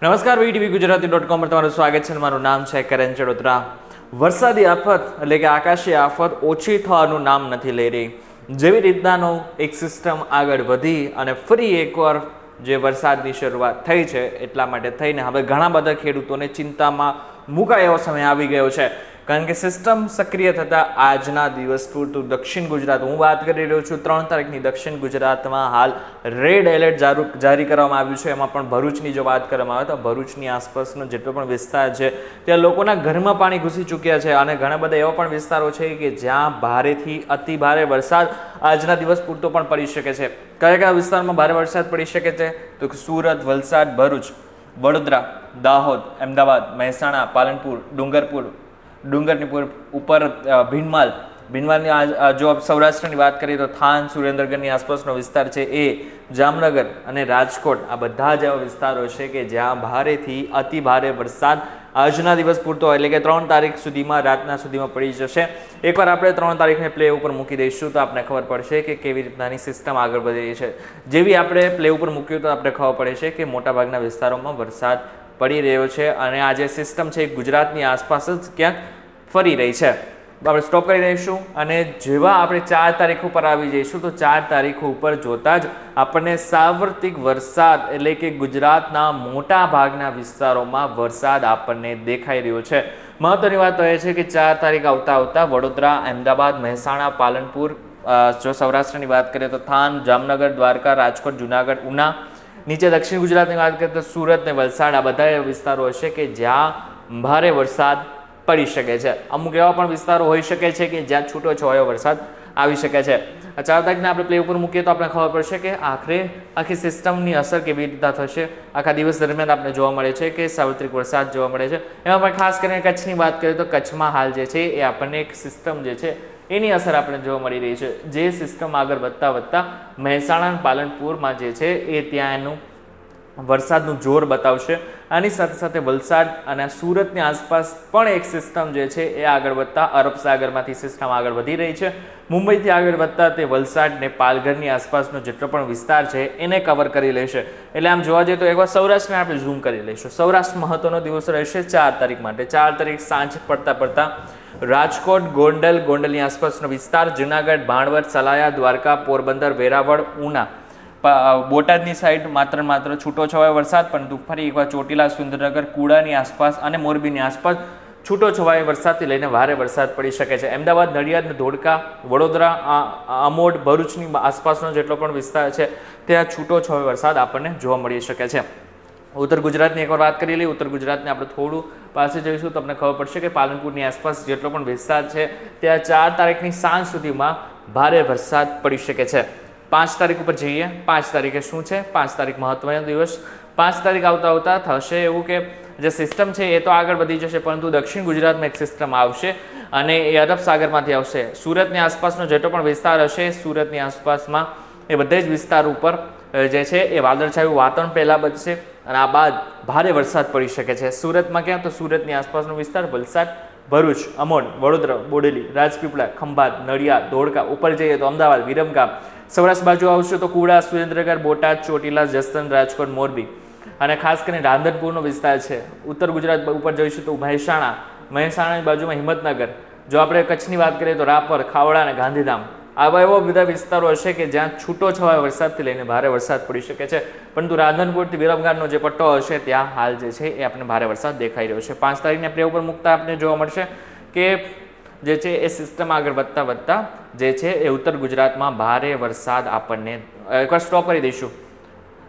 નમસ્કાર, વીટીવી ગુજરાતી.com પર તમારું સ્વાગત છે. મારું નામ છે કરણ ચડોદરા. વરસાદી આફત એટલે કે આકાશી આફત ઓછી થવાનું નામ નથી લઈ રહી. જેવી રીતનાનો એક સિસ્ટમ આગળ વધી અને ફરી એકવાર જે વરસાદની શરૂઆત થઈ છે એટલા માટે થઈને હવે ઘણા બધા ખેડૂતોને ચિંતામાં મુકાય એવો સમય આવી ગયો છે. કારણ કે સિસ્ટમ સક્રિય થતાં આજના દિવસ પૂરતું દક્ષિણ ગુજરાત, હું વાત કરી રહ્યો છું 3 તારીખની, દક્ષિણ ગુજરાતમાં હાલ રેડ એલર્ટ જારી કરવામાં આવ્યું છે. એમાં પણ ભરૂચની જો વાત કરવામાં આવે તો ભરૂચની આસપાસનો જેટલો પણ વિસ્તાર છે ત્યાં લોકોના ઘરમાં પાણી ઘૂસી ચૂક્યા છે અને ઘણા બધા એવા પણ વિસ્તારો છે કે જ્યાં ભારેથી અતિ ભારે વરસાદ આજના દિવસ પૂરતો પણ પડી શકે છે. કયા કયા વિસ્તારમાં ભારે વરસાદ પડી શકે છે તો સુરત, વલસાડ, ભરૂચ, વડોદરા, દાહોદ, અમદાવાદ, મહેસાણા, પાલનપુર, ડુંગરની ઉપર ભીનમાલની જો સૌરાષ્ટ્રની વાત કરીએ તો થાન, સુરેન્દ્રનગરની આસપાસનો વિસ્તાર છે એ, જામનગર અને રાજકોટ, આ બધા જ એવા વિસ્તારો છે કે જ્યાં ભારેથી અતિ ભારે વરસાદ આજના દિવસ પૂરતો એટલે કે 3 તારીખ સુધીમાં, રાતના સુધીમાં પડી જશે. એકવાર આપણે 3 તારીખને પ્લે ઉપર મૂકી દઈશું તો આપણે ખબર પડશે કે કેવી રીતનાની સિસ્ટમ આગળ વધી રહી છે. જેવી આપણે પ્લે ઉપર મૂક્યું તો આપણે ખબર પડે છે કે મોટાભાગના વિસ્તારોમાં વરસાદ પડી રહ્યો છે અને આ જે સિસ્ટમ છે ગુજરાતની આસપાસ જ ક્યાંક ફરી રહી છે. આપણે સ્ટોપ કરી દઈશું અને જેવા આપણે 4 તારીખ ઉપર આવી જઈશું તો 4 તારીખ ઉપર જોતા જ આપણને સાર્વત્રિક વરસાદ એટલે કે ગુજરાતના મોટા ભાગના વિસ્તારોમાં વરસાદ આપણને દેખાઈ રહ્યો છે. મહત્વની વાત તો એ છે કે 4 તારીખ આવતા વડોદરા, અમદાવાદ, મહેસાણા, પાલનપુર, જો સૌરાષ્ટ્રની વાત કરીએ તો થાન, જામનગર, દ્વારકા, રાજકોટ, જુનાગઢ, ઉના, નીચે દક્ષિણ ગુજરાતની વાત કરીએ તો સુરત ને વલસાડ, આ બધા વિસ્તારો હશે કે જ્યાં ભારે વરસાદ પડી શકે છે. અમુક એવા પણ વિસ્તારો હોઈ શકે છે કે જ્યાં છૂટો છવાયો વરસાદ આવી શકે છે. 4 તારીખને આપણે પ્લે ઉપર મૂકીએ તો આપણે ખબર પડશે કે આખી સિસ્ટમની અસર કેવી રીતના થશે. આખા દિવસ દરમિયાન આપણે જોવા મળે છે કે સાર્વત્રિક વરસાદ જોવા મળે છે. એમાં પણ ખાસ કરીને કચ્છની વાત કરીએ તો કચ્છમાં હાલ જે છે એ આપણને એક સિસ્ટમ જે છે એની અસર આપણે જોવા મળી રહી છે. જે સિસ્ટમ આગળ વધતા મહેસાણા, પાલનપુરમાં જે છે એ ત્યાં એનું વરસાદનું જોર બતાવશે. આની સાથે સાથે વલસાડ અને સુરતની આસપાસ પણ એક સિસ્ટમ જે છે એ આગળ વધતા અરબ સાગરમાંથી સિસ્ટમ આગળ વધી રહી છે. મુંબઈથી આગળ વધતા તે વલસાડ ને પાલઘરની આસપાસનો જેટલો પણ વિસ્તાર છે એને કવર કરી લેશે. એટલે આમ જોવા જઈએ તો એકવાર સૌરાષ્ટ્રને આપણે ઝૂમ કરી લઈશું. સૌરાષ્ટ્ર મહત્વનો દિવસ રહેશે 4 તારીખ માટે. 4 તારીખ સાંજ પડતા રાજકોટ, ગોંડલની આસપાસનો વિસ્તાર, જુનાગઢ, ભાણવડ, સલાયા, દ્વારકા, પોરબંદર, વેરાવળ, ઉના, બોટાદની સાઈડ માત્ર છૂટો છવાયો વરસાદ, પરંતુ ફરી એકવાર ચોટીલા, સુરેન્દ્રનગર, કુડાની આસપાસ અને મોરબીની આસપાસ છૂટો છવાયો વરસાદથી લઈને ભારે વરસાદ પડી શકે છે. અમદાવાદ, નડિયાદ, ધોળકા, વડોદરા, અમોડ, ભરૂચની આસપાસનો જેટલો પણ વિસ્તાર છે ત્યાં છૂટો છવાયો વરસાદ આપણને જોવા મળી શકે છે. ઉત્તર ગુજરાતની એકવાર વાત કરી લઈએ. ઉત્તર ગુજરાતને આપણે થોડું પાસે જઈશું તો તમને ખબર પડશે કે પાલનપુરની આસપાસ જેટલો પણ વિસ્તાર છે ત્યાં 4 તારીખની સાંજ સુધીમાં ભારે વરસાદ પડી શકે છે. 5 તારીખ ઉપર જઈએ. 5 તારીખે શું છે? 5 તારીખ મહત્વનો દિવસ. 5 તારીખ આવતા થશે એવું કે જે સિસ્ટમ છે એ તો આગળ વધી જશે, પરંતુ દક્ષિણ ગુજરાતમાં એક સિસ્ટમ આવશે અને એ અરબ સાગરમાંથી આવશે. સુરતની આસપાસનો જેટલો પણ વિસ્તાર હશે, સુરતની આસપાસમાં એ બધા જ વિસ્તાર ઉપર જે છે એ વાદળછાયું વાતાવરણ પહેલાં બનશે અને આ બાદ ભારે વરસાદ પડી શકે છે. સુરતમાં ક્યાં? તો સુરતની આસપાસનો વિસ્તાર, વલસાડ, ભરૂચ, અમોડ, વડોદરા, બોડેલી, રાજપીપળા, ખંભાત, નડિયાદ, ધોળકા, ઉપર જઈએ તો અમદાવાદ, વિરમગામ, સૌરાષ્ટ્ર બાજુ આવશે તો કુડા, સુરેન્દ્રનગર, બોટાદ, ચોટીલા, જસદણ, રાજકોટ, મોરબી અને ખાસ કરીને રાંધનપુરનો વિસ્તાર છે. ઉત્તર ગુજરાત ઉપર જઈશું તો મહેસાણાની બાજુમાં હિંમતનગર, જો આપણે કચ્છની વાત કરીએ તો રાપર, ખાવડા અને ગાંધીધામ, આવા એવા બધા વિસ્તારો હશે કે જ્યાં છૂટો છવાયો વરસાદથી લઈને ભારે વરસાદ પડી શકે છે. પરંતુ રાંધનપુરથી વિરમગામનો જે પટ્ટો હશે ત્યાં હાલ જે છે એ આપણને ભારે વરસાદ દેખાઈ રહ્યો છે. 5 તારીખને પ્લે ઉપર મૂકતા આપણે જોવા મળશે કે જે છે એ સિસ્ટમ આગળ વધતા જે છે એ ઉત્તર ગુજરાતમાં ભારે વરસાદ આપણને એકવાર સ્ટોપ કરી દઈશું.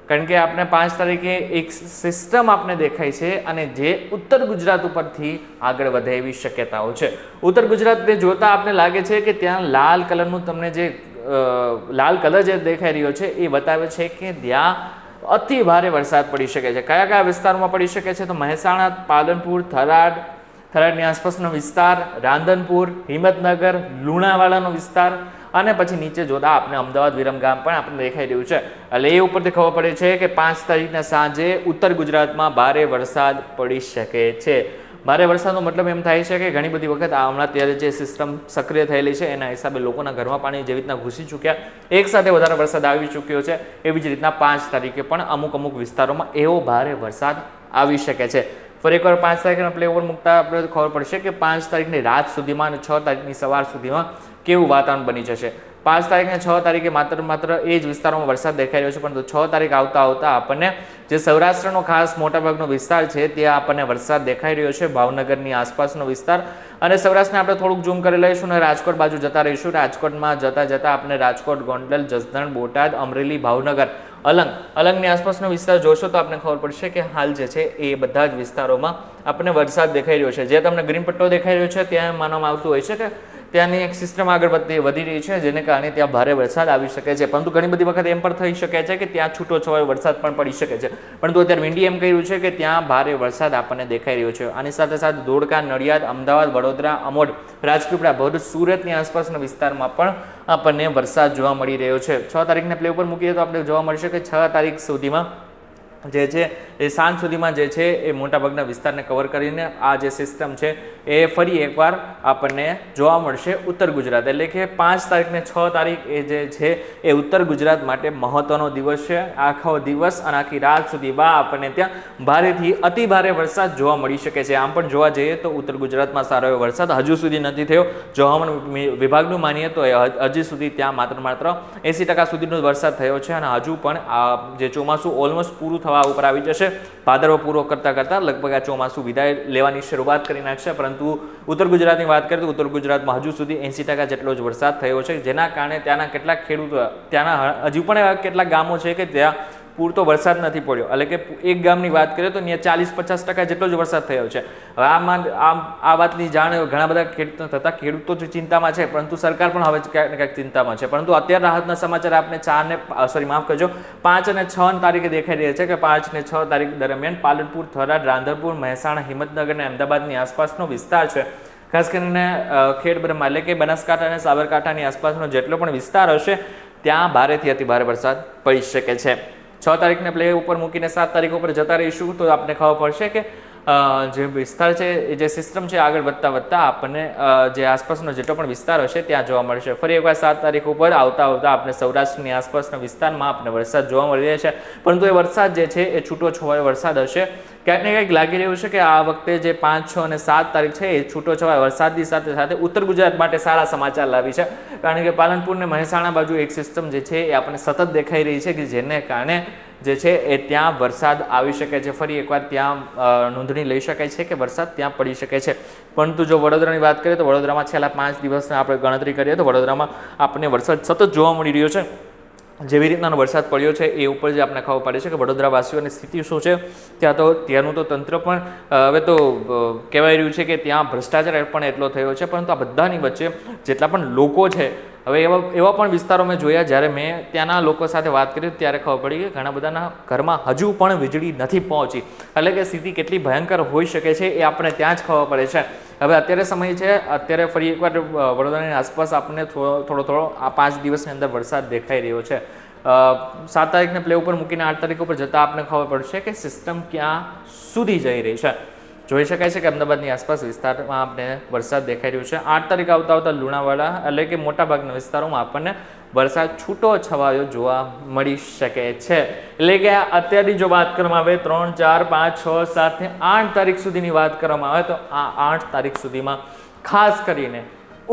કારણ કે આપણે 5 તારીખે એક સિસ્ટમ આપને દેખાય છે અને જે ઉત્તર ગુજરાત ઉપરથી આગળ વધે એવી શક્યતાઓ છે. ઉત્તર ગુજરાતને જોતા આપને લાગે છે કે ત્યાં લાલ કલરનું તમને જે લાલ કલર જે દેખાઈ રહ્યો છે એ બતાવે છે કે ત્યાં અતિ ભારે વરસાદ પડી શકે છે. કયા કયા વિસ્તારોમાં પડી શકે છે? તો મહેસાણા, પાલનપુર, થરાદની આસપાસનો વિસ્તાર, રાંધનપુર, હિંમતનગર, લુણાવાડાનો વિસ્તાર અને પછી નીચે જોતા આપણે અમદાવાદ, વિરમગામ પણ આપણને દેખાઈ રહ્યું છે. એટલે એ ઉપરથી ખબર પડે છે કે 5 તારીખના સાંજે ઉત્તર ગુજરાતમાં ભારે વરસાદ પડી શકે છે. ભારે વરસાદનો મતલબ એમ થાય છે કે ઘણી બધી વખત હમણાં ત્યારે જે સિસ્ટમ સક્રિય થયેલી છે એના હિસાબે લોકોના ઘરમાં પાણી જેવી રીતના ઘૂસી ચૂક્યા, એક સાથે વધારે વરસાદ આવી ચૂક્યો છે. એવી જ રીતના 5 તારીખે પણ અમુક વિસ્તારોમાં એવો ભારે વરસાદ આવી શકે છે. ફરી એકવાર 5 તારીખના પ્લે ઓવર મૂકતા આપણે ખબર પડશે કે 5 તારીખની રાત સુધીમાં અને 6 તારીખની સવાર સુધીમાં કેવું વાતાવરણ બની જશે. 5 તારીખને 6 તારીખે માત્ર એ જ વિસ્તારોમાં વરસાદ દેખાઈ રહ્યો છે, પરંતુ 6 તારીખ આવતા આપણને જે સૌરાષ્ટ્રનો ખાસ મોટાભાગનો વિસ્તાર છે ત્યાં આપણને વરસાદ દેખાઈ રહ્યો છે, ભાવનગરની આસપાસનો વિસ્તાર. અને સૌરાષ્ટ્રને આપણે થોડુંક ઝૂમ કરી લઈશું અને રાજકોટ બાજુ જતા રહીશું. રાજકોટમાં જતા આપણે રાજકોટ, ગોંડલ, જસદણ, બોટાદ, અમરેલી, ભાવનગર, અલંગની આસપાસનો વિસ્તાર જોશો તો આપણને ખબર પડશે કે હાલ જે છે એ બધા જ વિસ્તારોમાં આપણને વરસાદ દેખાઈ રહ્યો છે. જે તમને ગ્રીન પટ્ટો દેખાઈ રહ્યો છે ત્યાં માનવામાં આવતું હોય છે કે ત્યાંની એક સિસ્ટમ આગળ વધી રહી છે, જેને કારણે ત્યાં ભારે વરસાદ આવી શકે છે. પરંતુ ઘણી બધી વખત એમ પણ થઈ શકે છે કે ત્યાં છૂટો છવાયો વરસાદ પણ પડી શકે છે. પરંતુ અત્યારે વિંડી એમ કહ્યું છે કે ત્યાં ભારે વરસાદ આપણને દેખાઈ રહ્યો છે. આની સાથે સાથે ધોળકા, નડિયાદ, અમદાવાદ, વડોદરા, અમોદ, રાજપીપળા, ભરૂચ, સુરતની આસપાસના વિસ્તારમાં પણ આપણને વરસાદ જોવા મળી રહ્યો છે. 6 તારીખને પ્લે ઉપર મૂકીએ તો આપણે જોવા મળશે કે 6 તારીખ સુધીમાં જે છે એ સાંજ સુધીમાં જે છે એ મોટાભાગના વિસ્તારને કવર કરીને આ જે સિસ્ટમ છે એ ફરી એકવાર આપણને જોવા મળશે ઉત્તર ગુજરાત. એટલે કે 5 તારીખને 6 તારીખ એ જે છે એ ઉત્તર ગુજરાત માટે મહત્વનો દિવસ છે. આખો દિવસ અને આખી રાત સુધીમાં આપણને ત્યાં ભારેથી અતિ ભારે વરસાદ જોવા મળી શકે છે. આમ પણ જોવા જઈએ તો ઉત્તર ગુજરાતમાં સારો એવો વરસાદ હજુ સુધી નથી થયો. જો હવામાન વિભાગનું માનીએ તો હજી સુધી ત્યાં માત્ર 80% સુધીનો વરસાદ થયો છે અને હજુ પણ આ જે ચોમાસું ઓલમોસ્ટ પૂરું થવા ઉપર આવી જશે. ભાદરવો પૂરો કરતા લગભગ આ ચોમાસું વિદાય લેવાની શરૂઆત કરી નાખશે. પરંતુ ઉત્તર ગુજરાતની વાત કરીએ તો ઉત્તર ગુજરાતમાં હજુ સુધી 80% જેટલો જ વરસાદ થયો છે, જેના કારણે ત્યાંના કેટલાક ખેડૂતો, ત્યાંના હજુ પણ કેટલાક ગામો છે કે ત્યાં પૂરતો વરસાદ નથી પડ્યો. એટલે કે એક ગામની વાત કરીએ તો ત્યાં 40-50% જેટલો જ વરસાદ થયો છે. હવે આ વાતની જાણ ઘણા બધા ખેડૂતો ચિંતામાં છે, પરંતુ સરકાર પણ હવે ક્યાંક ને ક્યાંક ચિંતામાં છે. પરંતુ અત્યારે રાહતના સમાચાર આપણે 5 અને 6 તારીખે દેખાઈ રહ્યા છે કે 5 અને 6 તારીખ દરમિયાન પાલનપુર, થરાદ, રાંધનપુર, મહેસાણા, હિંમતનગર અને અમદાવાદની આસપાસનો વિસ્તાર છે, ખાસ કરીને ખેડબ્રહ્મા એટલે કે બનાસકાંઠા અને સાબરકાંઠાની આસપાસનો જેટલો પણ વિસ્તાર હશે ત્યાં ભારેથી અતિ ભારે વરસાદ પડી શકે છે. 6 તારીખને પ્લે ઉપર મૂકીને 7 તારીખ ઉપર જતા રહીશું તો આપણને ખબર પડશે કે જે વિસ્તાર છે એ જે સિસ્ટમ છે આગળ વધતા આપણને જે આસપાસનો જેટલો પણ વિસ્તાર હશે ત્યાં જોવા મળશે. ફરી એકવાર 7 તારીખ ઉપર આવતા આપણે સૌરાષ્ટ્રની આસપાસના વિસ્તારમાં આપણને વરસાદ જોવા મળી રહ્યો છે. પરંતુ એ વરસાદ જે છે એ છૂટો છવાયો વરસાદ હશે. ક્યાંક ને ક્યાંક લાગી રહ્યું છે કે આ વખતે જે 5, 6 અને 7 તારીખ છે એ છૂટો છવાયો વરસાદની સાથે સાથે ઉત્તર ગુજરાત માટે સારા સમાચાર લાવી છે. કારણ કે પાલનપુર અને મહેસાણા બાજુ એક સિસ્ટમ જે છે એ આપણને સતત દેખાઈ રહી છે કે જેને કારણે જે છે એ ત્યાં વરસાદ આવી શકે છે. ફરી એકવાર ત્યાં નોંધણી લઈ શકાય છે કે વરસાદ ત્યાં પડી શકે છે. પરંતુ જો વડોદરાની વાત કરીએ તો વડોદરામાં છેલ્લા 5 દિવસની આપણે ગણતરી કરીએ તો વડોદરામાં આપણને વરસાદ સતત જોવા મળી રહ્યો છે. જેવી રીતનાનો વરસાદ પડ્યો છે એ ઉપર જે આપણે ખબર પડે છે કે વડોદરાવાસીઓની સ્થિતિ શું છે. ત્યાંનું તો તંત્ર પણ હવે તો કહેવાય રહ્યું છે કે ત્યાં ભ્રષ્ટાચાર પણ એટલો થયો છે. પરંતુ આ બધાની વચ્ચે જેટલા પણ લોકો છે, હવે એવા પણ વિસ્તારો મેં જોયા, જ્યારે મેં ત્યાંના લોકો સાથે વાત કરી ત્યારે ખબર પડી કે ઘણા બધાના ઘરમાં હજુ પણ વીજળી નથી પહોંચી. એટલે કે સ્થિતિ કેટલી ભયંકર હોઈ શકે છે એ આપણે ત્યાં જ ખબર પડે છે. હવે અત્યારે સમય છે, અત્યારે ફરી એકવાર વડોદરાની આસપાસ આપણને થોડો આ 5 દિવસની અંદર વરસાદ દેખાઈ રહ્યો છે. 7 તારીખને પ્લે ઉપર મૂકીને 8 તારીખ ઉપર જતાં આપણને ખબર પડશે કે સિસ્ટમ ક્યાં સુધી જઈ રહી છે. જોઈ શકાય છે કે અમદાવાદની આસપાસ વિસ્તારમાં આપણે વરસાદ દેખાઈ રહ્યો છે. 8 તારીખ આવતા લુણાવાડા એટલે કે મોટાભાગના વિસ્તારોમાં આપણને વરસાદ છૂટો છવાયો જોવા મળી શકે છે. એટલે કે અત્યારની જો વાત કરવામાં આવે 3, 4, 5, 6, 7 ને 8 તારીખ સુધીની વાત કરવામાં આવે તો આ 8 તારીખ સુધીમાં ખાસ કરીને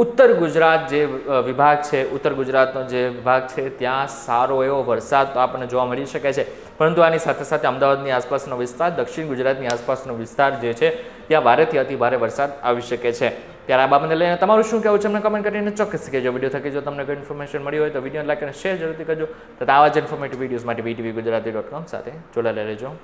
ઉત્તર ગુજરાત જે વિભાગ છે, ઉત્તર ગુજરાતનો જે વિભાગ છે ત્યાં સારો એવો વરસાદ તો આપણને જોવા મળી શકે છે. પરંતુ આની સાથે સાથે અમદાવાદની આસપાસનો વિસ્તાર, દક્ષિણ ગુજરાતની આસપાસનો વિસ્તાર જે છે ત્યાં ભારેથી અતિ ભારે વરસાદ આવી શકે છે. ત્યારે આ બાબતને લઈને તમારું શું કહેવું છે અમને કમેન્ટ કરીને ચોક્કસ કહેજો. વિડીયો થકી જો તમને કોઈ ઇન્ફોર્મેશન મળી હોય તો વિડીયો લાઈક અને શેર જરૂરથી કરજો. તથા આવા જ ઇન્ફોર્મેટિવ વિડીયોઝ માટે VTV Gujarati.com સાથે જોડાયેલા રહેજો.